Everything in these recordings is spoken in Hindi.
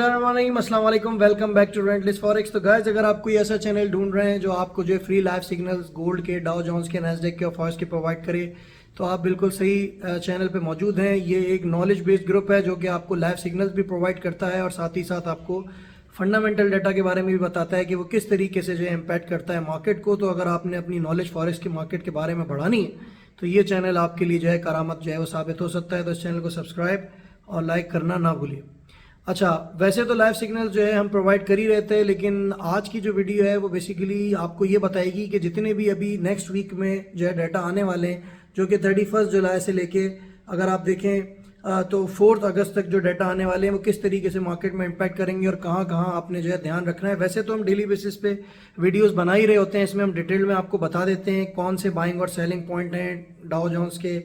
बिस्मिल्लाहिर्रहमानिर्रहीम, अस्सलाम वालेकुम, वेलकम बैक टू रेंटलेस फॉरेक्स। तो गाइस, अगर आप कोई ऐसा चैनल ढूंढ रहे हैं जो आपको जो फ्री लाइव सिग्नल्स गोल्ड के, डाउ जोन्स के, नैस्डैक के और फॉरेक्स के प्रोवाइड करे, तो आप बिल्कुल सही चैनल पे मौजूद हैं। ये एक नॉलेज बेस्ड ग्रुप है जो कि आपको लाइव सिग्नल्स भी प्रोवाइड करता है और साथ ही साथ आपको फंडामेंटल डाटा के बारे में भी बताता है कि वो किस तरीके से जो है इम्पैक्ट करता है मार्केट को। तो अगर आपने अपनी नॉलेज फॉरेक्स के मार्केट के बारे में बढ़ानी है तो ये चैनल आपके लिए जो है करामत जो है वो साबित हो सकता है। तो इस चैनल को सब्सक्राइब और लाइक करना ना भूलिए। अच्छा, वैसे तो लाइव सिग्नल जो है हम प्रोवाइड कर ही रहते हैं, लेकिन आज की जो वीडियो है वो बेसिकली आपको ये बताएगी कि जितने भी अभी नेक्स्ट वीक में जो है डाटा आने वाले हैं, जो कि 31 जुलाई से लेके अगर आप देखें तो 4 अगस्त तक जो डाटा आने वाले हैं वो किस तरीके से मार्केट में इम्पैक्ट करेंगे और कहाँ कहाँ आपने जो है ध्यान रखना है। वैसे तो हम डेली बेसिस पे वीडियोस बना ही रहे होते हैं, इसमें हम डिटेल में आपको बता देते हैं कौन से बाइंग और सेलिंग पॉइंट हैं डाउ जोन्स के,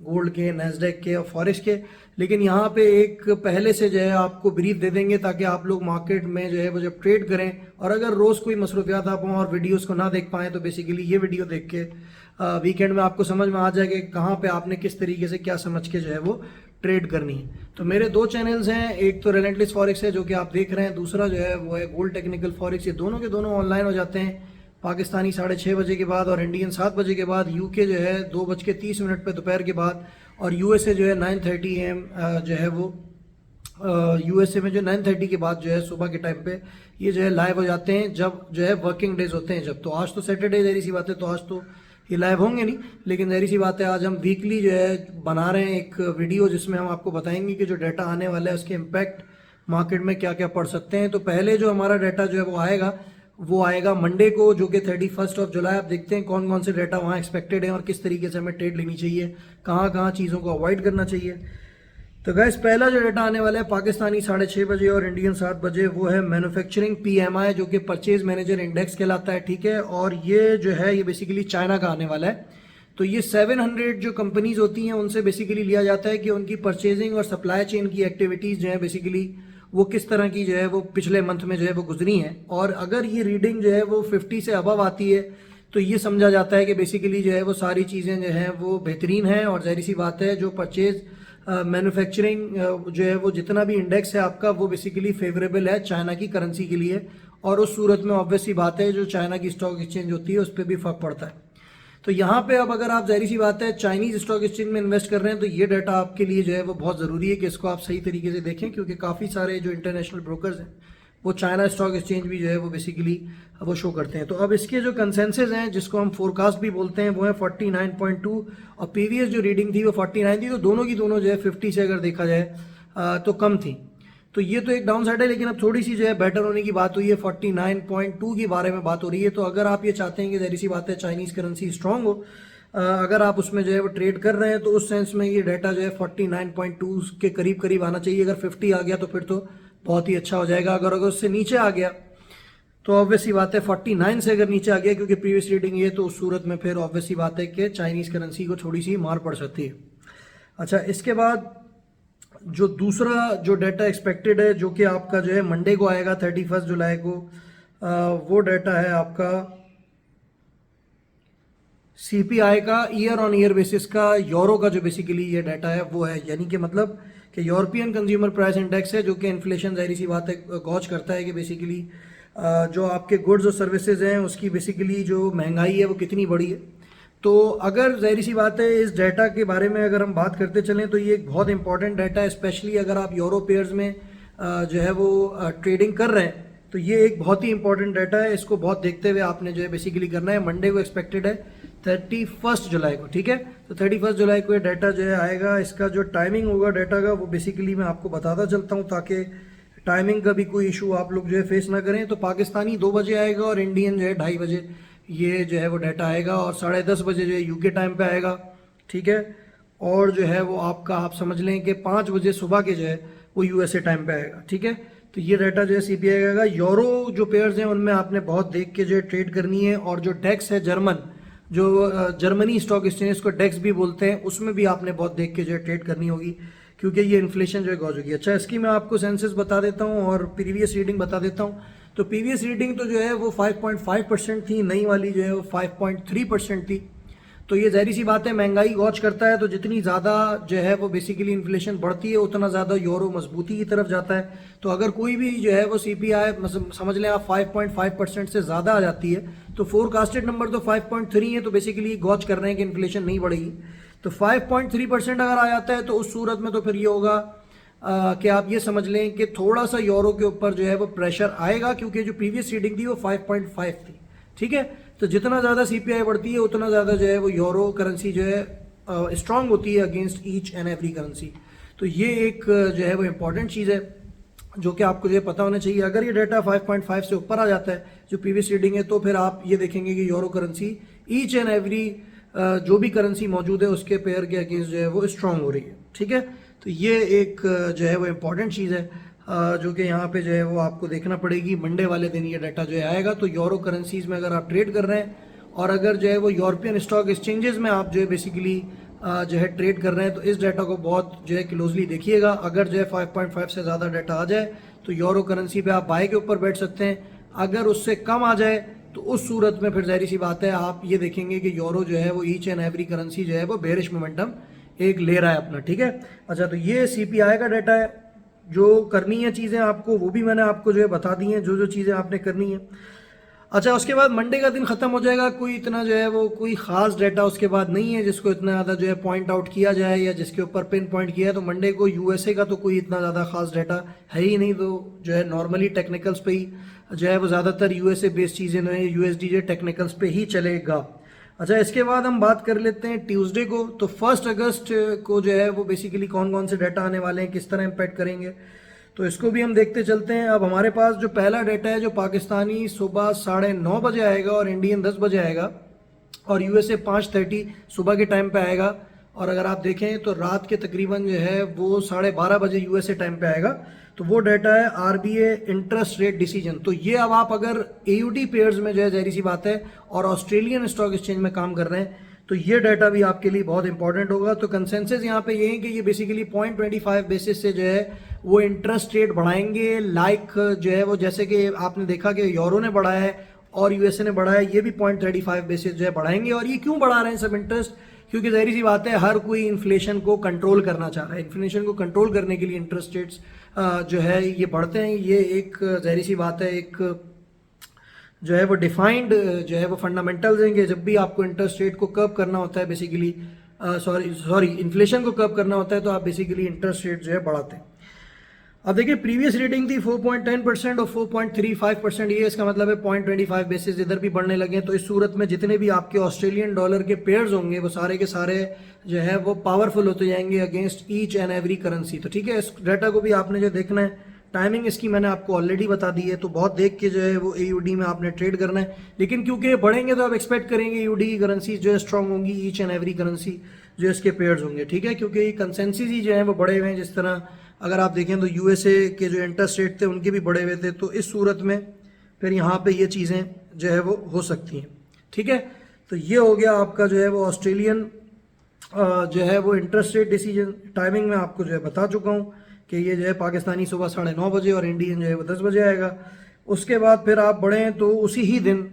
गोल्ड के, नैस्डैक के और फॉरेक्स के। लेकिन यहाँ पे एक पहले से जो है आपको ब्रीफ दे देंगे ताकि आप लोग मार्केट में जो है वो जब ट्रेड करें, और अगर रोज़ कोई मसरूफियात आप हों और वीडियोस को ना देख पाएँ तो बेसिकली ये वीडियो देख के वीकेंड में आपको समझ में आ जाएगा कि कहाँ पे आपने किस तरीके से क्या समझ के जो है वो ट्रेड करनी है। तो मेरे 2 चैनल्स हैं, एक तो रेलेंटलेस फॉरेक्स है जो कि आप देख रहे हैं, दूसरा जो है वो है गोल्ड टेक्निकल फॉरेक्स। ये दोनों के दोनों ऑनलाइन हो जाते हैं पाकिस्तानी 6:30 बजे के बाद और इंडियन 7 बजे के बाद, यूके जो है 2:30 पे दोपहर के बाद, और यूएसए जो है 9:30 AM जो है वो यूएसए में जो 9:30 के बाद जो है सुबह के टाइम पे ये जो है लाइव हो जाते हैं, जब जो है वर्किंग डेज होते हैं। जब तो आज तो सैटरडे, जाहिर सी बात है, तो आज तो ये लाइव होंगे नहीं, लेकिन जाहिर सी बात है आज हम वीकली जो है बना रहे हैं एक वीडियो जिसमें हम आपको बताएंगे कि जो डाटा आने वाला है उसके इम्पैक्ट मार्केट में क्या क्या पड़ सकते हैं। तो पहले जो हमारा डाटा जो है वो आएगा मंडे को, जो कि 31 जुलाई। आप देखते हैं कौन कौन से डाटा वहाँ एक्सपेक्टेड है और किस तरीके से हमें ट्रेड लेनी चाहिए, कहाँ कहाँ चीज़ों को अवॉइड करना चाहिए। तो गैस, पहला जो डाटा आने वाला है पाकिस्तानी 6:30 बजे और इंडियन 7 बजे, वो है मैन्युफैक्चरिंग PMI जो कि परचेज मैनेजर इंडेक्स कहलाता है, ठीक है। और ये जो है ये बेसिकली चाइना का आने वाला है। तो ये 700 जो कंपनीज होती हैं उनसे बेसिकली लिया जाता है कि उनकी परचेजिंग और सप्लाई चेन की एक्टिविटीज़ जो है बेसिकली वो किस तरह की जो है वो पिछले मंथ में जो है वो गुजरी हैं। और अगर ये रीडिंग जो है वो 50 से अबव आती है तो ये समझा जाता है कि बेसिकली जो है वो सारी चीज़ें जो हैं वो बेहतरीन हैं। और जाहिर सी बात है जो परचेज मैन्युफैक्चरिंग जो है वो जितना भी इंडेक्स है आपका वो बेसिकली फेवरेबल है चाइना की करेंसी के लिए, और उस सूरत में ऑब्वियस सी बात है जो चाइना की स्टॉक एक्सचेंज होती है उस पर भी फर्क पड़ता है। तो यहाँ पे अब अगर आप जाहिर सी बात है चाइनीज स्टॉक एक्सचेंज में इन्वेस्ट कर रहे हैं तो ये डाटा आपके लिए जो है वो बहुत ज़रूरी है कि इसको आप सही तरीके से देखें, क्योंकि काफ़ी सारे जो इंटरनेशनल ब्रोकर्स हैं वो चाइना स्टॉक एक्सचेंज भी जो है वो बेसिकली वो शो करते हैं। तो अब इसके जो कंसेंसस हैं जिसको हम फोरकास्ट भी बोलते हैं वो है 49.2, और प्रीवियस जो रीडिंग थी वो 49 थी। तो दोनों की दोनों जो है 50 से अगर देखा जाए तो कम थी। तो ये तो एक डाउन साइड है, लेकिन अब थोड़ी सी जो है बेटर होने की बात हुई है, 49.2 के बारे में बात हो रही है। तो अगर आप ये चाहते हैं कि जाहिर सी बात है चाइनीज़ करेंसी स्ट्रांग हो, अगर आप उसमें जो है वो ट्रेड कर रहे हैं तो उस सेंस में ये डाटा जो है 49.2 के करीब करीब आना चाहिए। अगर 50 आ गया तो फिर तो बहुत ही अच्छा हो जाएगा। अगर उससे नीचे आ गया तो ऑब्वियस सी बात है 49 से अगर नीचे आ गया, क्योंकि प्रीवियस रीडिंग ये, तो उस सूरत में फिर ऑब्वियस सी बात है कि चाइनीज़ करेंसी को थोड़ी सी मार पड़ सकती है। अच्छा, इसके बाद जो दूसरा जो डाटा एक्सपेक्टेड है जो कि आपका जो है मंडे को आएगा 31 जुलाई को, वो डाटा है आपका CPI का ईयर ऑन ईयर बेसिस का, यूरो का जो बेसिकली ये डाटा है वो है, यानी कि मतलब कि यूरोपियन कंज्यूमर प्राइस इंडेक्स है जो कि इन्फ्लेशन जाहिर सी बात है गॉज करता है कि बेसिकली जो आपके गुड्स और सर्विसेज हैं उसकी बेसिकली जो महंगाई है वो कितनी बढ़ी है। तो अगर जाहिर सी बात है इस डाटा के बारे में अगर हम बात करते चलें तो ये एक बहुत इंपॉर्टेंट डाटा है, स्पेशली अगर आप यूरो पेयर्स में जो है वो ट्रेडिंग कर रहे हैं तो ये एक बहुत ही इंपॉर्टेंट डाटा है। इसको बहुत देखते हुए आपने जो है बेसिकली करना है। मंडे को एक्सपेक्टेड है 31 जुलाई को, ठीक है। तो 31 जुलाई को ये डाटा जो है आएगा। इसका जो टाइमिंग होगा डाटा का वो बेसिकली मैं आपको बताता चलता हूँ ताकि टाइमिंग का भी कोई इशू आप लोग जो है फेस ना करें। तो पाकिस्तानी 2 बजे आएगा और इंडियन जो है 2:30 बजे ये जो है वो डाटा आएगा, और 10:30 बजे जो है यूके टाइम पे आएगा, ठीक है। और जो है वो आपका आप समझ लें कि 5 बजे सुबह के जो है वो यूएसए टाइम पे आएगा, ठीक है। तो ये डाटा जो है CPI आएगा। यूरो जो पेयर्स हैं उनमें आपने बहुत देख के जो है ट्रेड करनी है, और जो डेक्स है जर्मन, जो जर्मनी स्टॉक एक्सचेंज को डेक्स भी बोलते हैं, उसमें भी आपने बहुत देख के जो है ट्रेड करनी होगी, क्योंकि ये इन्फ्लेशन जो है गॉज होगी। अच्छा, इसकी मैं आपको सेंसस बता देता हूँ और प्रीवियस रीडिंग बता देता हूँ। तो प्रीवियस रीडिंग तो जो है वो 5.5% थी, नई वाली जो है वो 5.3% थी। तो ये ज़ाहिर सी बात है महंगाई गॉच करता है, तो जितनी ज़्यादा जो है वो बेसिकली इन्फ्लेशन बढ़ती है उतना ज़्यादा यूरो मजबूती की तरफ जाता है। तो अगर कोई भी जो है वो सीपीआई समझ लें आप 5.5% से ज़्यादा आ जाती है, तो फोरकास्टेड नंबर तो 5.3 है, तो बेसिकली गॉच कर रहे हैं कि इन्फ्लेशन नहीं बढ़ेगी। तो 5.3% अगर आ जाता है तो उस सूरत में तो फिर ये होगा कि आप ये समझ लें कि थोड़ा सा यूरो के ऊपर जो है वो प्रेशर आएगा, क्योंकि जो प्रीवियस रीडिंग थी वो 5.5 थी। ठीक है, तो जितना ज़्यादा सीपीआई बढ़ती है उतना ज़्यादा जो है वो यूरो करेंसी जो है स्ट्रांग होती है against each and every currency. तो ये एक जो है वो इम्पॉर्टेंट चीज़ है जो कि आपको जो है पता होना चाहिए। अगर ये डाटा 5.5 से ऊपर आ जाता है जो प्रीवियस रीडिंग है, तो फिर आप ये देखेंगे कि euro currency each and every जो भी करेंसी मौजूद है उसके पेयर के अगेंस्ट जो है वो स्ट्रांग हो रही है। ठीक है, तो ये एक जो है वो इम्पॉर्टेंट चीज़ है जो कि यहाँ पे जो है वो आपको देखना पड़ेगी। मंडे वाले दिन ये डाटा जो है आएगा, तो यूरो करेंसीज में अगर आप ट्रेड कर रहे हैं और अगर जो है वो यूरोपियन स्टॉक एक्सचेंजेस में आप जो है बेसिकली जो है ट्रेड कर रहे हैं, तो इस डाटा को बहुत जो है क्लोजली देखिएगा। अगर जो है 5.5 से ज़्यादा डाटा आ जाए तो यूरो करेंसी पे आप बाय के ऊपर बैठ सकते हैं। अगर उससे कम आ जाए तो उस सूरत में फिर ज़ाहिर सी बात है आप ये देखेंगे कि यूरो जो है वो ईच एंड एवरी करेंसी जो है वो बेरिश मोमेंटम एक ले रहा है अपना। ठीक है, अच्छा, तो ये सीपीआई का डाटा है। जो करनी है चीज़ें आपको वो भी मैंने आपको जो है बता दी हैं, जो जो चीज़ें आपने करनी है। अच्छा, उसके बाद मंडे का दिन ख़त्म हो जाएगा, कोई इतना जो है वो कोई ख़ास डाटा उसके बाद नहीं है जिसको इतना ज़्यादा जो है पॉइंट आउट किया जाए या जिसके ऊपर पिन पॉइंट किया है। तो मंडे को यूएसए का तो कोई इतना ज़्यादा ख़ास डाटा है ही नहीं, तो जो है नॉर्मली टेक्निकल्स पे ही जो है वो ज़्यादातर यूएसए बेस्ड चीज़ें जो है यूएसडी जो टेक्निकल्स पे ही चलेगा। अच्छा, इसके बाद हम बात कर लेते हैं ट्यूसडे को। तो 1 अगस्त को जो है वो बेसिकली कौन कौन से डाटा आने वाले हैं, किस तरह इम्पैक्ट करेंगे, तो इसको भी हम देखते चलते हैं। अब हमारे पास जो पहला डाटा है जो पाकिस्तानी सुबह 9:30 बजे आएगा और इंडियन 10 बजे आएगा और यूएसए 5:30 सुबह के टाइम पे आएगा। और अगर आप देखें तो रात के तकरीबन जो है वो 12:30 बजे यूएसए टाइम पे आएगा। तो वो डाटा है आरबीआई इंटरेस्ट रेट डिसीजन। तो ये अब आप अगर एयूडी पेयर्स में जो है ज़ाहिर सी बात है और ऑस्ट्रेलियन स्टॉक एक्सचेंज में काम कर रहे हैं, तो ये डाटा भी आपके लिए बहुत इंपॉर्टेंट होगा। तो कंसेंसस यहाँ पे ये है कि ये बेसिकली 0.25 बेसिस से जो है वो इंटरेस्ट रेट बढ़ाएंगे। लाइक जो है वो जैसे कि आपने देखा कि यूरो ने बढ़ाया है और यूएसए ने बढ़ाया है, ये भी 0.35 बेसिस जो है बढ़ाएंगे। और ये क्यों बढ़ा रहे हैं सब इंटरेस्ट, क्योंकि ज़ाहिर सी बात है हर कोई इन्फ्लेशन को कंट्रोल करना चाह रहा है। इन्फ्लेशन को कंट्रोल करने के लिए इंटरेस्ट रेट्स जो है ये बढ़ते हैं। ये एक ज़ाहिर सी बात है एक जो है वो डिफाइंड जो है वो फंडामेंटल्स हैं कि जब भी आपको इंटरेस्ट रेट को कर्व करना होता है बेसिकली सॉरी इन्फ्लेशन को कर्व करना होता है तो आप बेसिकली इंटरेस्ट रेट जो है बढ़ाते हैं। अब देखिए प्रीवियस रीडिंग थी 4.10% और 4.35%, ये इसका मतलब है 0.25 बेसिस इधर भी बढ़ने लगे। तो इस सूरत में जितने भी आपके ऑस्ट्रेलियन डॉलर के पेयर्स होंगे वो सारे के सारे जो है वो पावरफुल होते जाएंगे against each and every currency. तो ठीक है, इस डाटा को भी आपने जो देखना है, टाइमिंग इसकी मैंने आपको ऑलरेडी बता दी है, तो बहुत देख के जो है वो एयूडी में आपने ट्रेड करना है। लेकिन क्योंकि ये बढ़ेंगे तो आप एक्सपेक्ट करेंगे एयूडी की करेंसी जो है स्ट्रांग होंगी, ईच एंड एवरी करेंसी जो इसके पेयर्स होंगे। ठीक है, क्योंकि कंसेंसिस ही जो है वो बढ़े हुए हैं। जिस तरह अगर आप देखें तो यूएसए के जो इंटरेस्ट रेट थे उनके भी बढ़े हुए थे, तो इस सूरत में फिर यहाँ पे ये चीज़ें जो है वो हो सकती हैं। ठीक है, तो ये हो गया आपका जो है वो ऑस्ट्रेलियन जो है वो इंटरेस्ट रेट डिसीजन। टाइमिंग में आपको जो है बता चुका हूँ कि ये जो है पाकिस्तानी सुबह 9:30 बजे और इंडियन जो है वो 10 बजे आएगा। उसके बाद फिर आप बढ़ें तो उसी ही दिन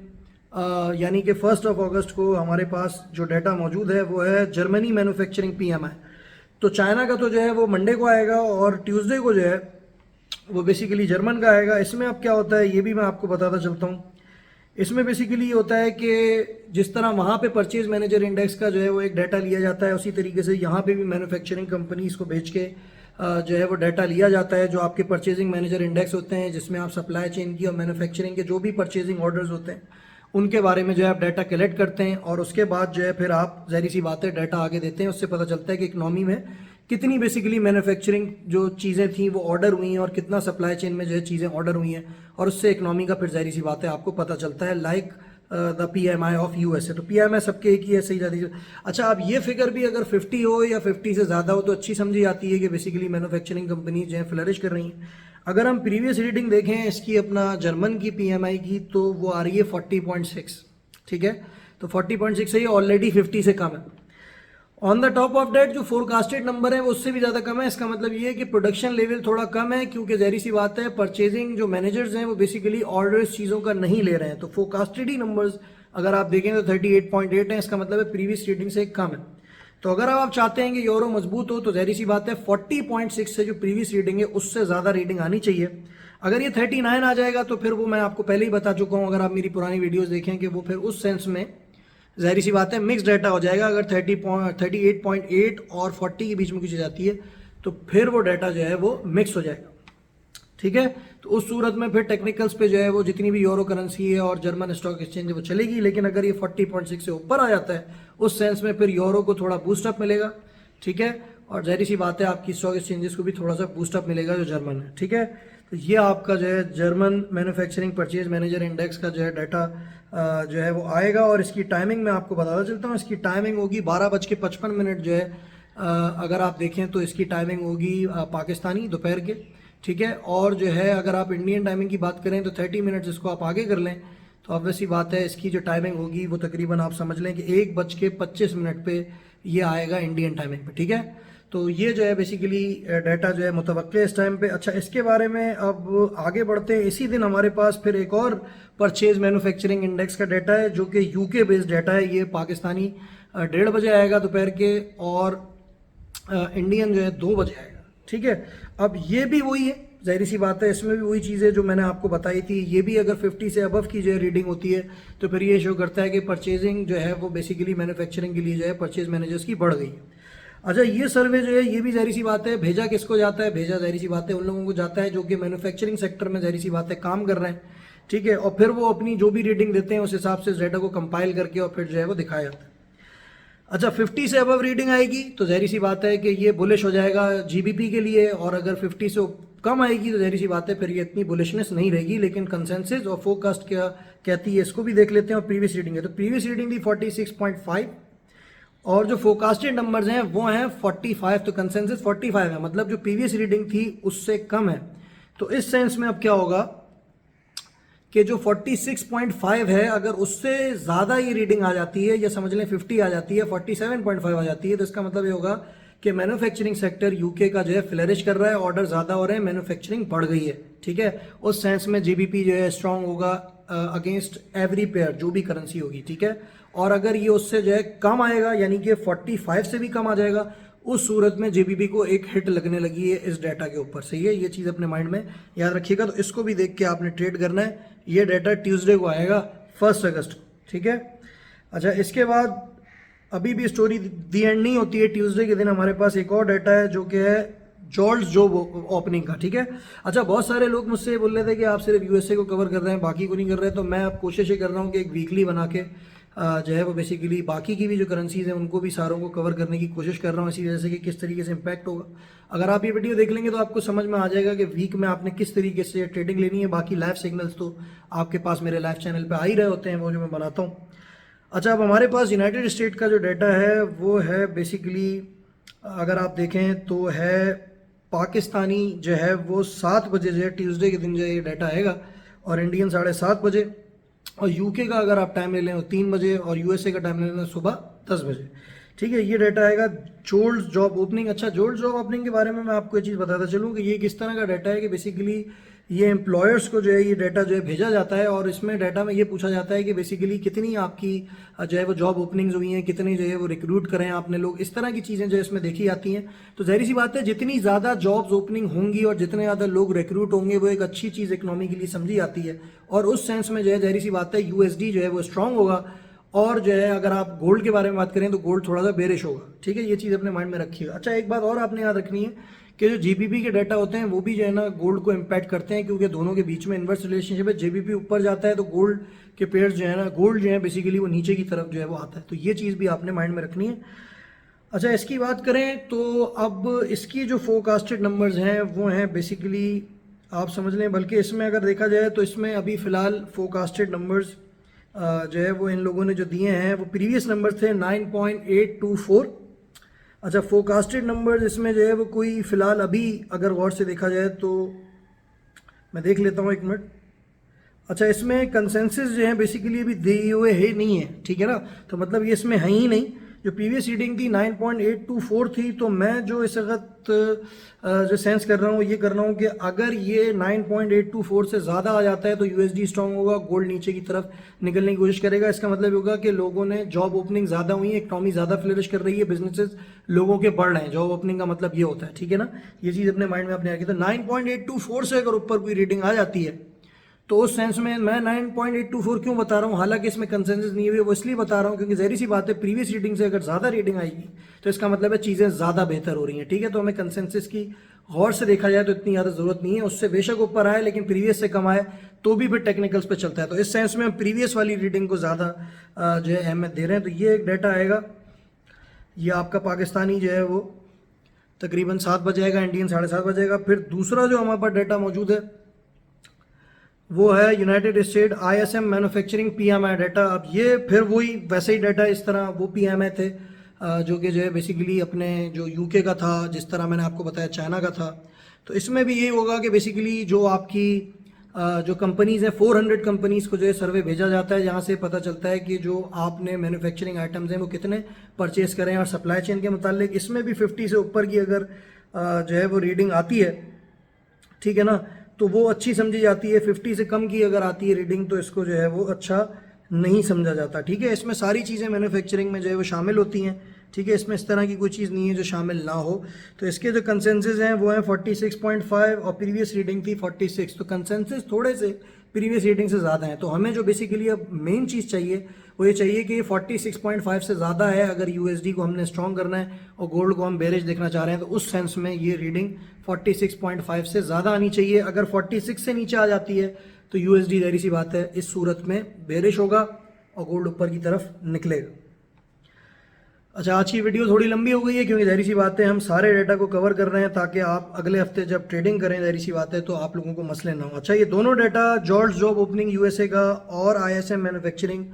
यानी कि 1 अगस्त को हमारे पास जो डाटा मौजूद है वो है जर्मनी मैन्युफैक्चरिंग पीएमआई। तो चाइना का तो जो है वो मंडे को आएगा और ट्यूसडे को जो है वो बेसिकली जर्मन का आएगा। इसमें अब क्या होता है ये भी मैं आपको बताता चलता हूँ। इसमें बेसिकली ये होता है कि जिस तरह वहाँ पे परचेज मैनेजर इंडेक्स का जो है वो एक डाटा लिया जाता है, उसी तरीके से यहाँ पे भी मैन्युफैक्चरिंग कंपनीज को भेज के जो है वो डाटा लिया जाता है। जो आपके परचेजिंग मैनेजर इंडेक्स होते हैं जिसमें आप सप्लाई चेन की और मैन्युफैक्चरिंग के जो भी परचेजिंग ऑर्डर्स होते हैं उनके बारे में जो है आप डाटा कलेक्ट करते हैं और उसके बाद जो है फिर आप ज़ाहिर सी बात है डाटा आगे देते हैं। उससे पता चलता है कि इकनॉमी में कितनी बेसिकली मैन्युफैक्चरिंग जो चीज़ें थी वो ऑर्डर हुई हैं और कितना सप्लाई चेन में जो है चीज़ें ऑर्डर हुई हैं, और उससे इकनॉमी का फिर ज़ाहिर सी बात है आपको पता चलता है। Like the PMI of USA. तो पीएमआई सबके एक ही है, सही ज़्यादा। अच्छा, अब ये फिगर भी अगर 50 हो या 50 से ज़्यादा हो तो अच्छी समझी आती है कि बेसिकली मैन्युफैक्चरिंग कंपनी जो है फ्लरिश कर रही हैं। अगर हम प्रीवियस रीडिंग देखें इसकी अपना जर्मन की पीएमआई की तो वो आ रही है 40.6। ठीक है, तो 40.6 है, ये ऑलरेडी 50 से कम है। On the top of that जो फोरकास्टेड नंबर है वो उससे भी ज़्यादा कम है। इसका मतलब ये है कि प्रोडक्शन लेवल थोड़ा कम है, क्योंकि ज़ाहिर सी बात है परचेजिंग जो मैनेजर्स हैं वो बेसिकली ऑर्डर्स चीज़ों का नहीं ले रहे हैं। तो फोरकास्टेड ही नंबर्स अगर आप देखें तो 38.8 है, इसका मतलब है प्रीवियस रीडिंग से कम है। तो अगर आप चाहते हैं कि यूरो मजबूत हो तो जाहिर सी बात है 40.6 से जो प्रीवियस रीडिंग है उससे ज़्यादा रीडिंग आनी चाहिए। अगर ये 39 आ जाएगा तो फिर वो मैं आपको पहले ही बता चुका हूँ, अगर आप मेरी पुरानी वीडियोस देखें, कि वो फिर उस सेंस में जाहिर सी बात है मिक्स डाटा हो जाएगा। अगर 38.8 और 40 के बीच में कुछ जाती है तो फिर वो डाटा जो है वो मिक्स हो जाएगा, ठीक है। तो उस सूरत में फिर टेक्निकल्स पे जो है वो जितनी भी यूरो करेंसी है और जर्मन स्टॉक एक्सचेंज है वो चलेगी। लेकिन अगर ये 40.6 से ऊपर आ जाता है उस सेंस में फिर यूरो को थोड़ा बूस्टअप मिलेगा, ठीक है। और जाहिर सी बात है आपकी स्टॉक एक्सचेंजेस को भी थोड़ा सा बूस्टअप मिलेगा जो जर्मन है, ठीक है। तो ये आपका जो है German manufacturing purchase manager index का जो है डाटा जो है वो आएगा। और इसकी टाइमिंग मैं आपको बताता चलता हूँ। इसकी टाइमिंग होगी 12:55 जो है, अगर आप देखें तो इसकी टाइमिंग होगी पाकिस्तानी दोपहर के, ठीक है। और जो है अगर आप इंडियन टाइमिंग की बात करें तो 30 मिनट्स इसको आप आगे कर लें तो ऑब्वियसली बात है इसकी जो टाइमिंग होगी वो तकरीबन आप समझ लें कि 1:25 पे ये आएगा इंडियन टाइमिंग पे, ठीक है। तो ये जो है बेसिकली डाटा जो है मुतवक्के इस टाइम पे। अच्छा, इसके बारे में अब आगे बढ़ते हैं। इसी दिन हमारे पास फिर एक और परचेज मैन्युफैक्चरिंग इंडेक्स का डाटा है जो कि यूके बेस्ड डाटा है। ये पाकिस्तानी 1:30 बजे आएगा दोपहर के, और इंडियन जो है 2 बजे आएगा, ठीक है। अब ये भी वही है, जाहिर सी बात है इसमें भी वही चीज़ें जो मैंने आपको बताई थी। ये भी अगर 50 से अबव की जो है रीडिंग होती है तो फिर ये शो करता है कि परचेजिंग जो है वो बेसिकली मैन्युफैक्चरिंग के लिए जो है परचेज मैनेजर्स की बढ़ गई है। अच्छा, ये सर्वे जो है ये भी जाहिर सी बात है भेजा किसको जाता है, भेजा जाहिर सी बात है उन लोगों को जाता है जो कि मैन्युफैक्चरिंग सेक्टर में जाहिर सी बात है काम कर रहे हैं, ठीक है। और फिर वो अपनी जो भी रीडिंग देते हैं उस हिसाब से डाटा को कंपाइल करके और फिर जो है वो दिखाया जाता है। अच्छा, 50 से अबव रीडिंग आएगी तो जाहिर सी बात है कि ये बुलिश हो जाएगा जीबीपी के लिए, और अगर 50 से कम आएगी तो जाहिर सी बात है फिर ये इतनी बुलिशनेस नहीं रहेगी। लेकिन कंसेंसस और फोरकास्ट क्या कहती है इसको भी देख लेते हैं। और प्रीवियस रीडिंग है तो प्रीवियस रीडिंग थी 46.5 और जो फोरकास्टेड नंबर्स हैं वो हैं 45। तो कंसेंसस 45 है, मतलब जो प्रीवियस रीडिंग थी उससे कम है। तो इस सेंस में अब क्या होगा कि जो 46.5 है अगर उससे ज़्यादा ये रीडिंग आ जाती है, या समझ लें 50 आ जाती है, 47.5 आ जाती है, तो इसका मतलब ये होगा कि मैन्युफैक्चरिंग सेक्टर यूके का जो है फ्लरिश कर रहा है, ऑर्डर ज़्यादा हो रहे हैं, मैन्युफैक्चरिंग बढ़ गई है, ठीक है। उस सेंस में जीबीपी जो है स्ट्रांग होगा अगेंस्ट एवरी पेयर जो भी करेंसी होगी, ठीक है। और अगर ये उससे जो है कम आएगा यानी कि 45 से भी कम आ जाएगा, उस सूरत में जीबीपी को एक हिट लगने लगी है इस डाटा के ऊपर, सही है। ये चीज़ अपने माइंड में याद रखिएगा। तो इसको भी देख के आपने ट्रेड करना है। ये डाटा ट्यूसडे को आएगा 1 अगस्त को, ठीक है। अच्छा, इसके बाद अभी भी स्टोरी दी एंड नहीं होती है। ट्यूसडे के दिन हमारे पास एक और डाटा है जो कि है जॉल्ट्स जॉब ओपनिंग का, ठीक है। अच्छा, बहुत सारे लोग मुझसे बोल रहे थे कि आप सिर्फ यूएसए को कवर कर रहे हैं, बाकी को नहीं कर रहे। तो मैं अब कोशिश ये कर रहा हूँ कि एक वीकली बना के जो है वो बेसिकली बाकी की भी जो करेंसीज हैं उनको भी सारों को कवर करने की कोशिश कर रहा हूँ, इसी वजह से कि किस तरीके से इम्पैक्ट होगा। अगर आप ये वीडियो देख लेंगे तो आपको समझ में आ जाएगा कि वीक में आपने किस तरीके से ट्रेडिंग लेनी है। बाकी लाइव सिग्नल्स तो आपके पास मेरे लाइव चैनल पे आ ही रहे होते हैं, वो जो मैं बनाता हूँ। अच्छा, अब हमारे पास यूनाइटेड स्टेट का जो डाटा है वो है बेसिकली अगर आप देखें तो है पाकिस्तानी जो है वो 7 बजे जो है ट्यूसडे के दिन जो है ये डाटा आएगा, और इंडियन 7:30 बजे। और यूके का अगर आप टाइम ले लें तो 3 बजे, और यूएसए का टाइम ले लें सुबह 10 बजे, ठीक है। ये डाटा आएगा जोल्ट्स जॉब ओपनिंग। अच्छा, जोल्ट्स जॉब ओपनिंग के बारे में मैं आपको ये चीज़ बताता चलूँ कि ये किस तरह का डाटा है कि बेसिकली ये एम्प्लॉयर्स को जो है ये डाटा जो है भेजा जाता है, और इसमें डाटा में ये पूछा जाता है कि बेसिकली कितनी आपकी जो है वो जॉब ओपनिंग्स हुई हैं, कितनी जो है वो रिक्रूट करें आपने लोग, इस तरह की चीज़ें जो है इसमें देखी जाती हैं। तो जाहिर सी बात है जितनी ज़्यादा जॉब्स ओपनिंग होंगी और जितने ज़्यादा लोग रिक्रूट होंगे वो एक अच्छी चीज़ इकोनॉमी के लिए समझी जाती है। और उस सेंस में जो है जाहिर सी बात है यूएसडी जो है वो स्ट्रांग होगा। और जो है अगर आप गोल्ड के बारे में बात करें तो गोल्ड थोड़ा सा बेरिश होगा, ठीक है। ये चीज़ अपने माइंड में रखिएगा। अच्छा, एक बात और आपने याद रखनी है कि जो जीबीपी के डाटा होते हैं वो भी जो है ना गोल्ड को इम्पैक्ट करते हैं, क्योंकि दोनों के बीच में इन्वर्स रिलेशनशिप है। जीबीपी ऊपर जाता है तो गोल्ड के पेयर्स जो है ना, गोल्ड जो है बेसिकली वो नीचे की तरफ जो है वो आता है। तो ये चीज़ भी आपने माइंड में रखनी है। अच्छा, इसकी बात करें तो अब इसकी जो फोरकास्टेड नंबर्स हैं वो हैं बेसिकली आप समझ लें, बल्कि इसमें अगर देखा जाए तो इसमें अभी फ़िलहाल फोरकास्टेड नंबर्स जो है वो इन लोगों ने जो दिए हैं वो प्रीवियस नंबर थे 9.824। अच्छा, फोरकास्टेड नंबर्स इसमें जो है वो कोई फ़िलहाल अभी अगर गौर से देखा जाए तो मैं देख लेता हूँ, एक मिनट। अच्छा, इसमें कंसेंसस जो है बेसिकली अभी दिए हुए है नहीं है, ठीक है ना। तो मतलब ये इसमें है ही नहीं। जो प्रीवियस रीडिंग थी 9.824 थी, तो मैं जो इस वक्त जो सेंस कर रहा हूँ ये कर रहा हूँ कि अगर ये 9.824 से ज़्यादा आ जाता है तो यूएसडी स्ट्रांग होगा, गोल्ड नीचे की तरफ निकलने की कोशिश करेगा। इसका मतलब होगा कि लोगों ने जॉब ओपनिंग ज़्यादा हुई है, इकनॉमी ज़्यादा फ्लरिश कर रही है, बिजनेसेस लोगों के बढ़ रहे हैं। जॉब ओपनिंग का मतलब ये होता है, ठीक है ना, ये चीज़ अपने माइंड में अपने रखी। तो 9.824 से अगर ऊपर कोई रीडिंग आ जाती है तो उस सेंस में मैं 9.824 क्यों बता रहा हूँ, हालांकि इसमें कंसेंसस नहीं हुई, वो इसलिए बता रहा हूँ क्योंकि ज़ाहिर सी बात है प्रीवियस रीडिंग से अगर ज़्यादा रीडिंग आएगी तो इसका मतलब है चीज़ें ज़्यादा बेहतर हो रही हैं, ठीक है। तो हमें कंसेंसस की गौर से देखा जाए तो इतनी ज़्यादा ज़रूरत नहीं है, उससे बेशक ऊपर आए लेकिन प्रीवियस से कम आए तो भी फिर टेक्निकल्स पे चलता है। तो इस सेंस में हम प्रीवियस वाली रीडिंग को ज़्यादा जो है अहमियत दे रहे हैं। तो ये एक डाटा आएगा, ये आपका पाकिस्तानी जो है वो तकरीबन 7 बजेगा, इंडियन 7:30 बजेगा। फिर दूसरा जो हमारे पास डाटा मौजूद है वो है United state ISM manufacturing PMI data. अब ये फिर वही वैसे ही डाटा, इस तरह वो PMI थे जो कि जो है बेसिकली अपने जो UK का था, जिस तरह मैंने आपको बताया चाइना का था। तो इसमें भी ये होगा कि बेसिकली जो आपकी जो कंपनीज़ हैं 400 कंपनीज़ को जो है सर्वे भेजा जाता है, जहाँ से पता चलता है कि जो आपने मैन्युफैक्चरिंग आइटम्स हैं वो कितने परचेज करें। और सप्लाई चेन के मुतालिक इसमें भी 50 से ऊपर की अगर जो है वो रीडिंग आती है, ठीक है ना, तो वो अच्छी समझी जाती है। 50 से कम की अगर आती है रीडिंग तो इसको जो है वो अच्छा नहीं समझा जाता, ठीक है। इसमें सारी चीज़ें मैन्युफैक्चरिंग में जो है वो शामिल होती हैं, ठीक है। इसमें इस तरह की कोई चीज़ नहीं है जो शामिल ना हो। तो इसके जो कंसेंसस हैं वो हैं 46.5 और प्रीवियस रीडिंग थी 46। तो कंसेंसस थोड़े से प्रीवियस रीडिंग से ज़्यादा है। तो हमें जो बेसिकली अब मेन चीज़ चाहिए वो ये चाहिए कि 46.5 से ज़्यादा है अगर USD को हमने स्ट्रॉन्ग करना है और गोल्ड को हम बेरिश देखना चाह रहे हैं। तो उस सेंस में ये रीडिंग 46.5 से ज़्यादा आनी चाहिए। अगर 46 से नीचे आ जाती है तो USD ज़ाहिर सी बात है इस सूरत में बेरिश होगा और गोल्ड ऊपर की तरफ निकलेगा। अच्छा, आज की वीडियो थोड़ी लंबी हो गई है क्योंकि ज़ाहिर सी बात है हम सारे डाटा को कवर कर रहे हैं ताकि आप अगले हफ्ते जब ट्रेडिंग करें ज़ाहिर सी बात है तो आप लोगों को मसले ना हो। अच्छा, ये दोनों data George job opening USA का और ISM मैन्युफैक्चरिंग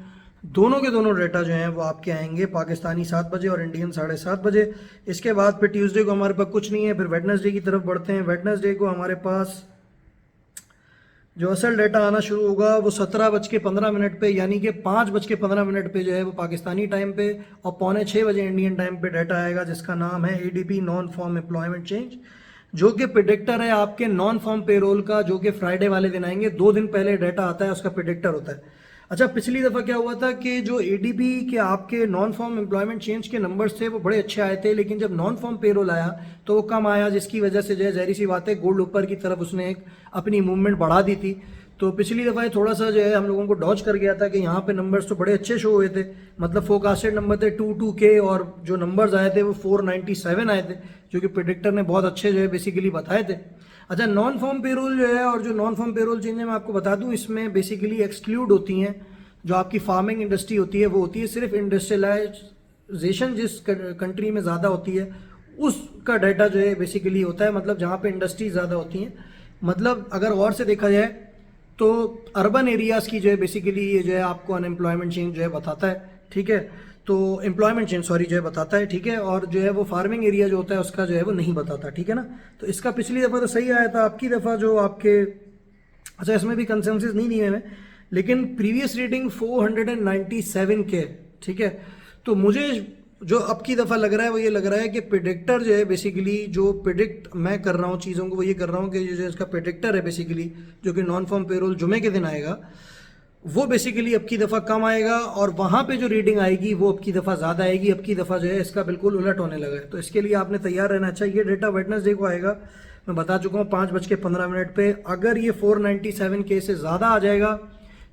दोनों के दोनों डाटा जो हैं वो आपके आएंगे पाकिस्तानी 7 बजे और इंडियन 7:30 बजे। इसके बाद फिर ट्यूसडे को हमारे पास कुछ नहीं है, फिर वेडनेसडे की तरफ बढ़ते हैं। वेडनेसडे को हमारे पास जो असल डाटा आना शुरू होगा वो 17:15 पे, यानी कि 5:15 पे जो है वो पाकिस्तानी टाइम पे और 5:45 बजे इंडियन टाइम पे डाटा आएगा जिसका नाम है ADP non farm employment change, जो कि प्रिडिक्टर है आपके नॉन फॉर्म पेरोल का, जो कि फ्राइडे वाले दिन आएंगे। 2 दिन पहले डाटा आता है, उसका प्रिडिक्टर होता है। अच्छा, पिछली दफ़ा क्या हुआ था कि जो ADP के आपके नॉन फॉर्म एम्प्लॉयमेंट चेंज के नंबर्स थे वो बड़े अच्छे आए थे, लेकिन जब नॉन फॉर्म पेरोल आया तो वो कम आया, जिसकी वजह से जो है ज़ाहिर सी बात है गोल्ड ऊपर की तरफ उसने एक अपनी मूवमेंट बढ़ा दी थी। तो पिछली दफ़ा थोड़ा सा जो है हम लोगों को डॉज कर गया था कि यहाँ पे नंबर्स तो बड़े अच्छे शो हुए थे, मतलब फोरकास्टेड नंबर थे 22K और जो नंबर्स आए थे वो 497 आए थे, जो कि प्रेडिक्टर ने बहुत अच्छे जो है बेसिकली बताए थे। अच्छा, नॉन फॉर्म पेरोल जो है और जो नॉन फॉर्म पेरोल चेंज है मैं आपको बता दूँ, इसमें बेसिकली एक्सक्लूड होती हैं जो आपकी फार्मिंग इंडस्ट्री होती है, वो होती है सिर्फ इंडस्ट्रियलाइजेशन जिस कंट्री में ज़्यादा होती है उसका डाटा जो है बेसिकली होता है, मतलब जहाँ पे इंडस्ट्री ज़्यादा होती हैं। मतलब अगर गौर से देखा जाए तो अर्बन एरियाज़ की जो है बेसिकली ये जो है आपको अनएम्प्लॉयमेंट चेंज जो है बताता है, ठीक है। तो एम्प्लॉयमेंट चेंज सॉरी जो है बताता है, ठीक है। और जो है वो फार्मिंग एरिया जो होता है उसका जो है वो नहीं बताता, ठीक है ना। तो इसका पिछली दफ़ा तो सही आया था, आपकी दफ़ा जो आपके अच्छा इसमें भी कंसेंसस नहीं दिए हैं लेकिन प्रीवियस रीडिंग 497K, ठीक है। तो मुझे जो अब की दफ़ा लग रहा है वो ये लग रहा है कि प्रेडिक्टर जो है बेसिकली जो प्रेडिक्ट मैं कर रहा हूँ चीज़ों को वो ये कर रहा हूँ कि जो इसका प्रेडिक्टर है बेसिकली जो कि नॉन फॉर्म पेरोल जुमे के दिन आएगा वो बेसिकली अब की दफ़ा कम आएगा और वहाँ पे जो रीडिंग आएगी वो अब की दफ़ा ज़्यादा आएगी। अब की दफ़ा जो है इसका बिल्कुल उलट होने लगा है, तो इसके लिए आपने तैयार रहना। अच्छा, ये डेटा वेडनेसडे को आएगा, मैं बता चुका हूँ 5:15 पे। अगर ये 497K से ज़्यादा आ जाएगा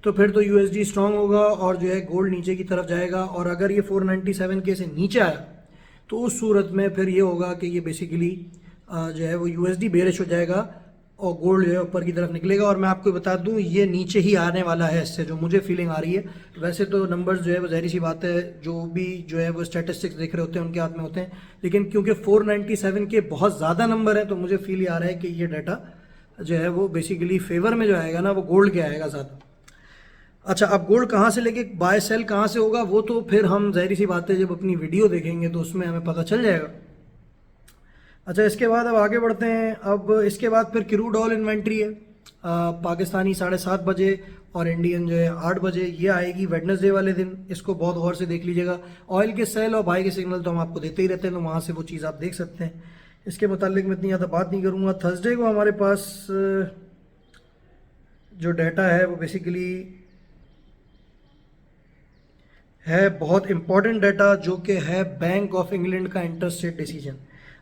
तो फिर तो USD स्ट्रांग होगा और जो है गोल्ड नीचे की तरफ जाएगा, और अगर ये 497K से नीचे आया तो उस सूरत में फिर ये होगा कि ये बेसिकली जो है वो USD बेरिश हो जाएगा और गोल्ड जो है ऊपर की तरफ निकलेगा। और मैं आपको बता दूं ये नीचे ही आने वाला है, इससे जो मुझे फीलिंग आ रही है। वैसे तो नंबर्स जो है वो ज़ाहिर सी बात है जो भी जो है वो स्टैटिस्टिक्स देख रहे होते हैं उनके हाथ में होते हैं, लेकिन क्योंकि 497K बहुत ज़्यादा नंबर है तो मुझे फील आ रहा है कि ये डाटा जो है वो बेसिकली फेवर में जो आएगा ना वो गोल्ड के आएगा ज़्यादा। अच्छा, अब गोल्ड कहाँ से लेके बाय सेल कहाँ से होगा वो तो फिर हम ज़ाहिर सी बात है जब अपनी वीडियो देखेंगे तो उसमें हमें पता चल जाएगा। अच्छा, इसके बाद अब आगे बढ़ते हैं। अब इसके बाद फिर क्रूड ऑयल इन्वेंट्री है पाकिस्तानी 7:30 बजे और इंडियन जो है 8 बजे, ये आएगी वेडनेसडे वाले दिन। इसको बहुत गौर से देख लीजिएगा। ऑयल के सेल और बाई के सिग्नल तो हम आपको देते ही रहते हैं, तो वहाँ से वो चीज़ आप देख सकते हैं। इसके मुतालिक मैं इतनी ज़्यादा बात नहीं करूँगा। थर्सडे को हमारे पास जो डाटा है वो बेसिकली है बहुत इंपॉर्टेंट डाटा, जो कि है बैंक ऑफ इंग्लैंड का इंटरेस्ट रेट डिसीजन।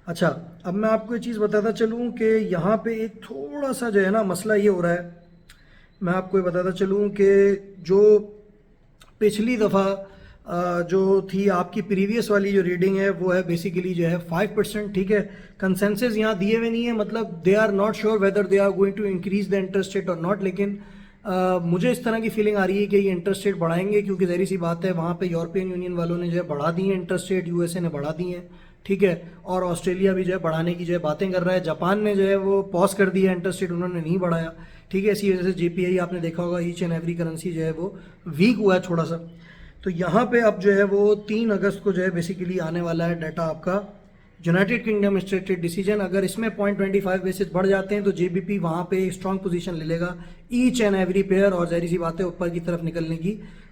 अच्छा, अब मैं आपको ये चीज़ बताता चलूँ कि यहाँ पे एक थोड़ा सा जो है ना मसला ये हो रहा है। मैं आपको ये बताता चलूँ कि जो पिछली दफ़ा जो थी आपकी प्रीवियस वाली जो रीडिंग है वो है बेसिकली जो है 5%, ठीक है। कंसेंसस यहाँ दिए हुए नहीं है, मतलब they are not sure whether they are going to increase the interest rate और नॉट, लेकिन मुझे इस तरह की फीलिंग आ रही है कि ये इंटरेस्ट रेट बढ़ाएंगे, क्योंकि ज़ाहिर सी बात है वहाँ पे यूरोपियन यूनियन वालों ने जो है बढ़ा दी है इंटरेस्ट रेट, यूएसए ने बढ़ा दी है, ठीक है। और ऑस्ट्रेलिया भी जो है बढ़ाने की जो है बातें कर रहा है। जापान ने जो है वो पॉज कर दिया इंटरेस्ट रेट, उन्होंने नहीं बढ़ाया, ठीक है। इसी वजह से जेपीआई आपने देखा होगा ईच एंड एवरी करेंसी जो है वो वीक हुआ है थोड़ा सा। तो यहाँ पे अब जो है वो 3 अगस्त को जो है बेसिकली आने वाला है डाटा आपका United kingdom interest rate decision. अगर इसमें 0.25 बेसिस बढ़ जाते हैं तो जेबीपी वहाँ पे स्ट्रॉन्ग पोजीशन ले लेगा ईच एंड एवरी पेयर, और ज़ाहिर सी बात है ऊपर की तरफ निकलने की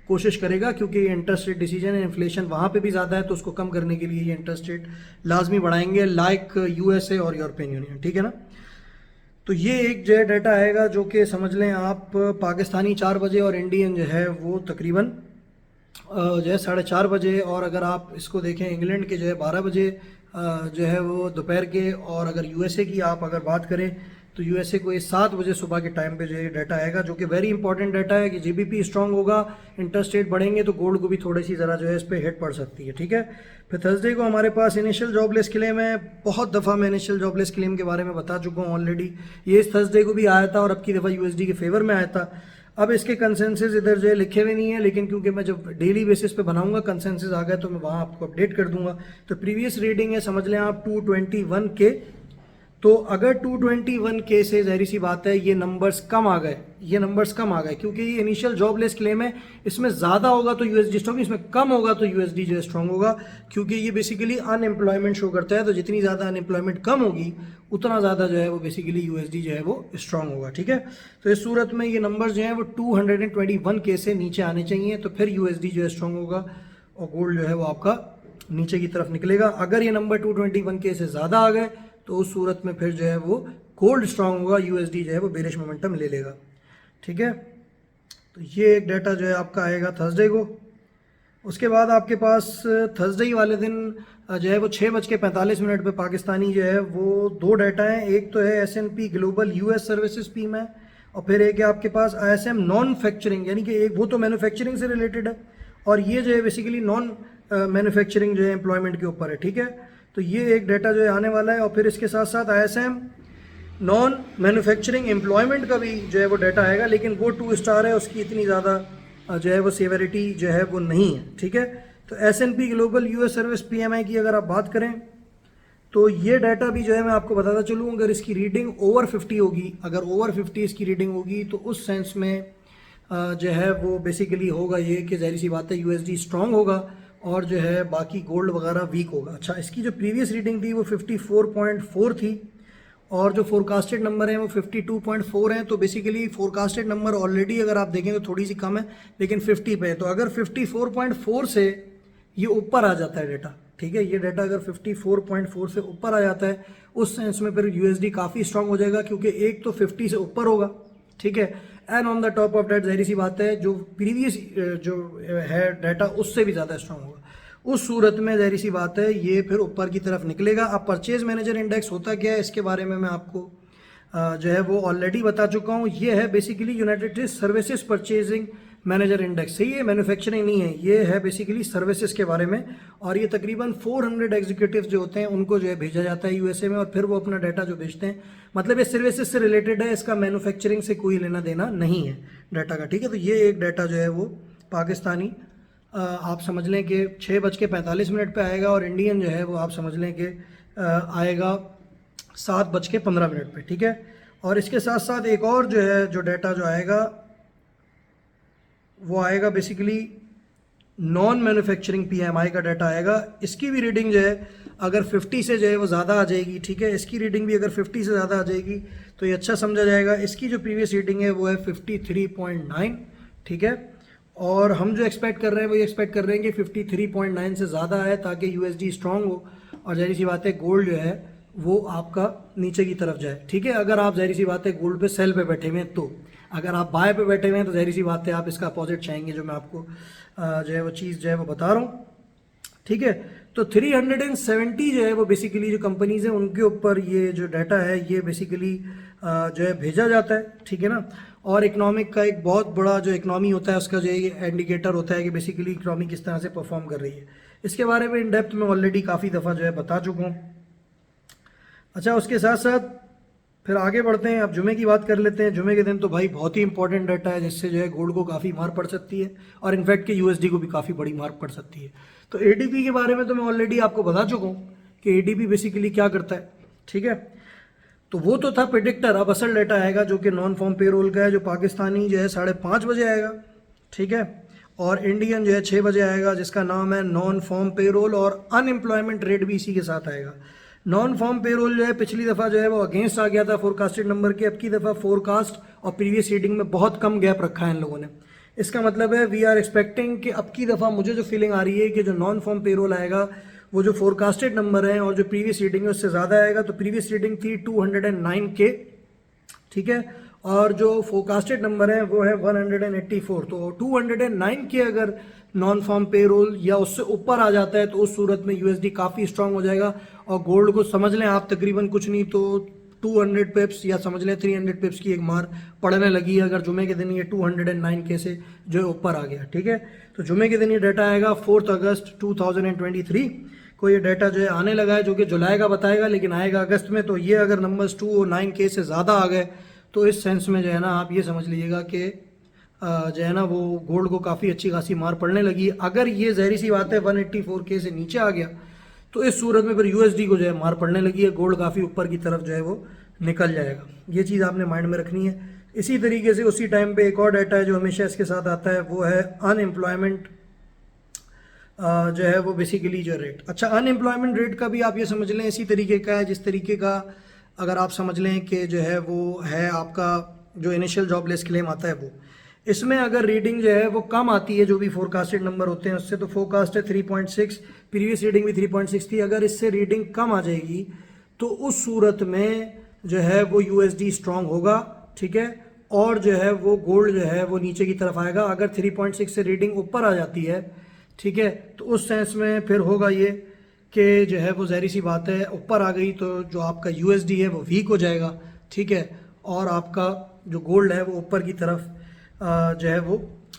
कोशिश करेगा, क्योंकि ये इंटरेस्ट रेट डिसीजन है। इन्फ्लेशन वहाँ पे भी ज़्यादा है, तो उसको कम करने के लिए ये इंटरेस्ट रेट लाजमी बढ़ाएंगे, लाइक यूएसए और यूरोपियन यूनियन, ठीक है ना। तो ये एक जो है डाटा आएगा जो कि समझ लें आप पाकिस्तानी 4 बजे और इंडियन जो है वो तकरीबन जो है 4:30 बजे, और अगर आप इसको देखें इंग्लैंड के जो है 12 बजे जो है वो दोपहर के, और अगर यूएसए की आप अगर बात करें तो यूएसए को ये 7 बजे सुबह के टाइम पे जो है डाटा आएगा, जो कि वेरी इंपॉर्टेंट डाटा है कि जीबीपी स्ट्रांग होगा, इंटरेस्ट रेट बढ़ेंगे तो गोल्ड को भी थोड़ी सी ज़रा जो है इस पर हिट पड़ सकती है, ठीक है। फिर थर्सडे को हमारे पास इनिशियल जॉबलेस क्लेम है। बहुत दफ़ा मैं इनिशियल जॉबलेस क्लेम के बारे में बता चुका हूँ ऑलरेडी। ये इस थर्सडे को भी आया था और अब की दफ़ा यूएसडी के फेवर में आया था। अब इसके कंसेंसस इधर जो है लिखे हुए नहीं है, लेकिन क्योंकि मैं जब डेली बेसिस पे बनाऊंगा कंसेंसस आ गए तो मैं वहाँ आपको अपडेट कर दूंगा। तो प्रीवियस रीडिंग है समझ लें आप 221 के, तो अगर 221 के से ज़ाहिर सी बात है ये नंबर्स कम आ गए, ये नंबर्स कम आ गए, क्योंकि ये इनिशियल जॉबलेस क्लेम है। इसमें ज़्यादा होगा तो यूएसडी स्ट्रॉन्ग, इसमें कम होगा तो यूएसडी जो है स्ट्रॉन्ग होगा, क्योंकि ये बेसिकली अनएम्प्लॉयमेंट शो करता है। तो जितनी ज़्यादा अनएम्प्लॉयमेंट कम होगी उतना ज़्यादा जो है वो बेसिकली यूएसडी जो है वो स्ट्रॉन्ग होगा, ठीक है। तो इस सूरत में ये नंबर जो है वो 221 के से नीचे आने चाहिए, तो फिर यूएसडी जो है स्ट्रॉन्ग होगा और गोल्ड जो है वो आपका नीचे की तरफ निकलेगा। अगर ये नंबर 221 के से ज़्यादा आ गए तो उस सूरत में फिर जो है वो गोल्ड स्ट्रांग होगा, यूएसडी जो है वो बेरिश मोमेंटम ले लेगा, ठीक है। तो ये एक डाटा जो है आपका आएगा थर्सडे को। उसके बाद आपके पास थर्सडे ही वाले दिन जो है वो 6:45 पे पाकिस्तानी जो है वो 2 डाटा हैं। एक तो है S&P ग्लोबल यूएस सर्विसेज पीम है, और फिर एक है आपके पास ISM नॉन फैक्चरिंग, यानी कि एक वो तो मैन्युफैक्चरिंग से रिलेटेड है और ये जो है बेसिकली नॉन मैन्युफैक्चरिंग जो है एम्प्लॉयमेंट के ऊपर है, ठीक है। तो ये एक डाटा जो है आने वाला है, और फिर इसके साथ साथ ISM नॉन मैन्युफैक्चरिंग एम्प्लॉयमेंट का भी जो है वो डाटा आएगा, लेकिन वो 2 स्टार है, उसकी इतनी ज़्यादा जो है वो सेवरिटी जो है वो नहीं है, ठीक है। तो S&P global US service PMI की अगर आप बात करें तो ये डाटा भी जो है मैं आपको बताता चलूँ, अगर इसकी रीडिंग ओवर 50 होगी, अगर ओवर 50 इसकी रीडिंग होगी तो उस सेंस में जो है वो बेसिकली होगा ये कि ज़ाहिर सी बात है यूएसडी स्ट्रांग होगा और जो है बाकी गोल्ड वगैरह वीक होगा। अच्छा, इसकी जो प्रीवियस रीडिंग थी वो 54.4 थी और जो फोरकास्टेड नंबर है वो 52.4 हैं। तो बेसिकली फोरकास्टेड नंबर ऑलरेडी अगर आप देखें तो थोड़ी सी कम है, लेकिन 50 पे है। तो अगर 54.4 से ये ऊपर आ जाता है डाटा, ठीक है, ये डाटा अगर 54.4 से ऊपर आ जाता है उस सेंस में फिर यूएसडी काफ़ी स्ट्रांग हो जाएगा, क्योंकि एक तो 50 से ऊपर होगा, ठीक है, and on the top of that ज़ाहिर सी बात है जो प्रीवियस जो है डाटा उससे भी ज़्यादा स्ट्रांग होगा। उस सूरत में ज़ाहिर सी बात है ये फिर ऊपर की तरफ निकलेगा। अब परचेज मैनेजर इंडेक्स होता क्या है इसके बारे में मैं आपको जो है वो ऑलरेडी बता चुका हूँ। ये है basically United states services purchasing manager index, सही है, मैन्युफैक्चरिंग नहीं है, ये है बेसिकली सर्विसेज के बारे में। और ये तकरीबन 400 एग्जीक्यूटिव जो होते हैं उनको जो है भेजा जाता है यूएसए में, और फिर वो अपना डाटा जो भेजते हैं, मतलब ये सर्विसेज से रिलेटेड है, इसका मैन्युफैक्चरिंग से कोई लेना देना नहीं है डाटा का, ठीक है। तो ये एक डाटा जो है वो पाकिस्तानी आप समझ लें कि 6:45 पे आएगा, और इंडियन जो है वो आप समझ लें कि आएगा 7:15 पे, ठीक है। और इसके साथ साथ एक और जो है जो डाटा जो आएगा वो आएगा बेसिकली नॉन मैन्युफैक्चरिंग PMI का डाटा आएगा। इसकी भी रीडिंग जो है अगर 50 से जो है वो ज़्यादा आ जाएगी, ठीक है, इसकी रीडिंग भी अगर 50 से ज़्यादा आ जाएगी तो ये अच्छा समझा जाएगा। इसकी जो प्रीवियस रीडिंग है वो है 53.9, ठीक है, और हम जो एक्सपेक्ट कर रहे हैं वो ये एक्सपेक्ट कर रहे हैं कि 53.9 से ज़्यादा है ताकि यूएसडी स्ट्रांग हो और जाहिर सी बात है गोल्ड जो है वो आपका नीचे की तरफ जाए, ठीक है। अगर आप जाहिर सी बात है गोल्ड पे सेल पे बैठे हुए हैं, तो अगर आप बाय पे बैठे हुए हैं तो जाहिर सी बात है आप इसका अपोजिट चाहेंगे, जो मैं आपको जो है वो चीज़ जो है वो बता रहा हूँ, ठीक है। तो 370 जो है वो बेसिकली जो कंपनीज हैं उनके ऊपर ये जो डाटा है ये बेसिकली जो है भेजा जाता है, ठीक है ना। और इकोनॉमिक का एक बहुत बड़ा जो इकोनॉमी होता है उसका जो है इंडिकेटर होता है कि बेसिकली इकोनॉमी किस तरह से परफॉर्म कर रही है। इसके बारे में इन डेप्थ में ऑलरेडी काफ़ी दफ़ा जो है बता चुका हूँ। अच्छा, उसके साथ साथ फिर आगे बढ़ते हैं, अब जुमे की बात कर लेते हैं। जुमे के दिन तो भाई बहुत ही इंपॉर्टेंट डाटा है जिससे जो है गोल्ड को काफ़ी मार पड़ सकती है और इनफैक्ट के यूएसडी को भी काफ़ी बड़ी मार पड़ सकती है। तो एडीपी के बारे में तो मैं ऑलरेडी आपको बता चुका हूँ कि एडीपी बेसिकली क्या करता है, ठीक है। तो वो तो था प्रेडिक्टर, अब असल डाटा आएगा जो कि नॉन फॉर्म पेरोल का है, जो पाकिस्तानी जो है 5:30 बजे आएगा, ठीक है, और इंडियन जो है 6 बजे आएगा, जिसका नाम है नॉन फॉर्म पेरोल, और अनएम्प्लॉयमेंट रेट भी इसी के साथ आएगा। नॉन फॉर्म पेरोल जो है पिछली दफ़ा जो है वो अगेंस्ट आ गया था फोरकास्टेड नंबर के, अब की दफ़ा फोरकास्ट और प्रीवियस रीडिंग में बहुत कम गैप रखा है इन लोगों ने। इसका मतलब है वी आर एक्सपेक्टिंग कि अब की दफ़ा मुझे जो फीलिंग आ रही है कि जो नॉन फॉर्म पेरोल आएगा वो जो फोरकास्टेड नंबर है और जो प्रीवियस रीडिंग है उससे ज़्यादा आएगा। तो प्रीवियस रीडिंग थी 209K, ठीक है, और जो फोरकास्टेड नंबर है वो है 184। तो 209K अगर नॉन फॉर्म पेरोल या उससे ऊपर आ जाता है तो उस सूरत में यूएसडी काफ़ी स्ट्रांग हो जाएगा और गोल्ड को समझ लें आप तकरीबन कुछ नहीं तो 200 पिप्स या समझ लें 300 पिप्स की एक मार पड़ने लगी है अगर जुमे के दिन ये 209K से जो है ऊपर आ गया, ठीक है। तो जुमे के दिन ये डाटा आएगा 4 अगस्त 2023 को, ये डाटा जो है आने लगा है, जो कि जुलाई का बताएगा लेकिन आएगा अगस्त में। तो ये अगर नंबर्स 209K से ज़्यादा आ गए तो इस सेंस में जो है ना आप ये समझ लीजिएगा कि जो है ना वो गोल्ड को काफ़ी अच्छी खासी मार पड़ने लगी है। अगर ये ज़हरी सी बात है 184K से नीचे आ गया तो इस सूरत में फिर यूएसडी को जो है मार पड़ने लगी है, गोल्ड काफ़ी ऊपर की तरफ जो है वो निकल जाएगा। ये चीज़ आपने माइंड में रखनी है। इसी तरीके से उसी टाइम पे एक और डाटा है जो हमेशा इसके साथ आता है, वो है अनएम्प्लॉयमेंट जो है वो बेसिकली जो रेट। अच्छा, अनएम्प्लॉयमेंट रेट का भी आप ये समझ लें इसी तरीके का है जिस तरीके का अगर आप समझ लें कि जो है वो है आपका जो इनिशियल जॉबलेस क्लेम आता है वो, इसमें अगर रीडिंग जो है वो कम आती है जो भी फोरकास्टेड नंबर होते हैं उससे, तो फोरकास्ट है 3.6, प्रीवियस रीडिंग भी 3.6 थी, अगर इससे रीडिंग कम आ जाएगी तो उस सूरत में जो है वो यूएसडी स्ट्रांग होगा, ठीक है, और जो है वो गोल्ड जो है वो नीचे की तरफ आएगा। अगर 3.6 से रीडिंग ऊपर आ जाती है, ठीक है, तो उस सेंस में फिर होगा ये कि जो है वो ज़हरी सी बात है ऊपर आ गई तो जो आपका यूएसडी है वो वीक हो जाएगा, ठीक है, और आपका जो गोल्ड है वो ऊपर की तरफ जो है वो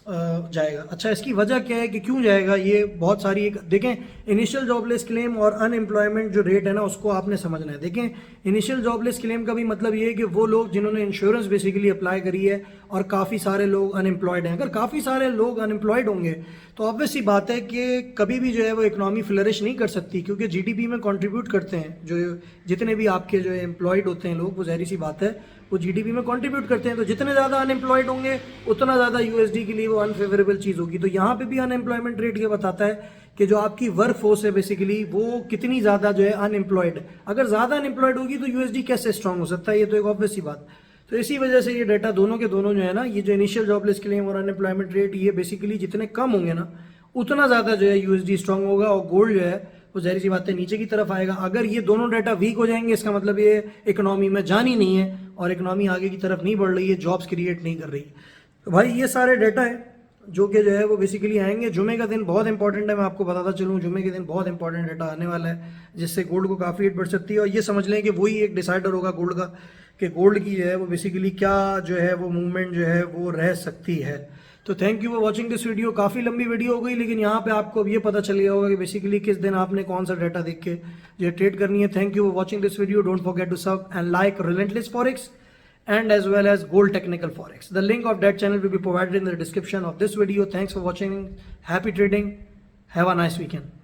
जाएगा। अच्छा, इसकी वजह क्या है कि क्यों जाएगा, ये बहुत सारी एक देखें, इनिशियल जॉबलेस क्लेम और अनएम्प्लॉयमेंट जो रेट है ना उसको आपने समझना है। देखें, इनिशियल जॉबलेस क्लेम का भी मतलब ये है कि वो लोग जिन्होंने इंश्योरेंस बेसिकली अप्लाई करी है और काफ़ी सारे लोग अनएम्प्लॉयड हैं। अगर काफ़ी सारे लोग अनएम्प्लॉयड होंगे तो ऑब्वियस सी बात है कि कभी भी जो है वो इकोनॉमी फ्लरिश नहीं कर सकती, क्योंकि जीडीपी में कंट्रीब्यूट करते हैं जो जितने भी आपके जो एम्प्लॉयड होते हैं लोग, वो ज़ाहिर सी बात है वो जीडीपी में कंट्रीब्यूट करते हैं। तो जितने ज़्यादा अनएम्प्लॉयड होंगे उतना ज़्यादा यूएसडी के लिए वो अनफेवरेबल चीज़ होगी। तो यहाँ पे भी अनएम्प्लॉयमेंट रेट ये बताता है कि जो आपकी वर्क फोर्स है बेसिकली वो कितनी ज़्यादा जो है अनएम्प्लॉयड है। अगर ज़्यादा अनएम्प्लॉयड होगी तो यूएसडी कैसे स्ट्रांग हो सकता है, ये तो एक ऑब्वियस सी बात। तो इसी वजह से ये डाटा दोनों के दोनों जो है ना, ये जो इनिशियल जॉबलेस क्लेम और अनएम्प्लॉयमेंट रेट, ये बेसिकली जितने कम होंगे ना उतना ज़्यादा जो है यूएसडी स्ट्रांग होगा और गोल्ड जो है वो ज़ाहिर सी बात है नीचे की तरफ आएगा। अगर ये दोनों डाटा वीक हो जाएंगे इसका मतलब ये इकोनॉमी में जानी नहीं है और इकोनॉमी आगे की तरफ नहीं बढ़ रही है, जॉब्स क्रिएट नहीं कर रही। तो भाई ये सारे डाटा है जो कि जो है वो बेसिकली आएंगे। जुमे का दिन बहुत इंपॉर्टेंट है, मैं आपको बताता चलूँ, जुमे के दिन बहुत इंपॉर्टेंट डाटा आने वाला है जिससे गोल्ड को काफ़ी हिट बढ़ सकती है। और ये समझ लें कि वही एक डिसाइडर होगा गोल्ड का कि गोल्ड की जो है वो बेसिकली क्या जो है वो मूवमेंट जो है वो रह सकती है। तो thank you for watching this video. काफ़ी लंबी वीडियो हो गई लेकिन यहाँ पे आपको अब ये पता चल गया होगा कि बेसिकली किस दिन आपने कौन सा डाटा देख के जो ट्रेड करनी है। Thank you for watching this video. Don't forget to sub and like relentless forex and as well as Gold Technical Forex. The link of that channel will be provided in the description of this video. Thanks for watching. Happy trading. Have a nice weekend.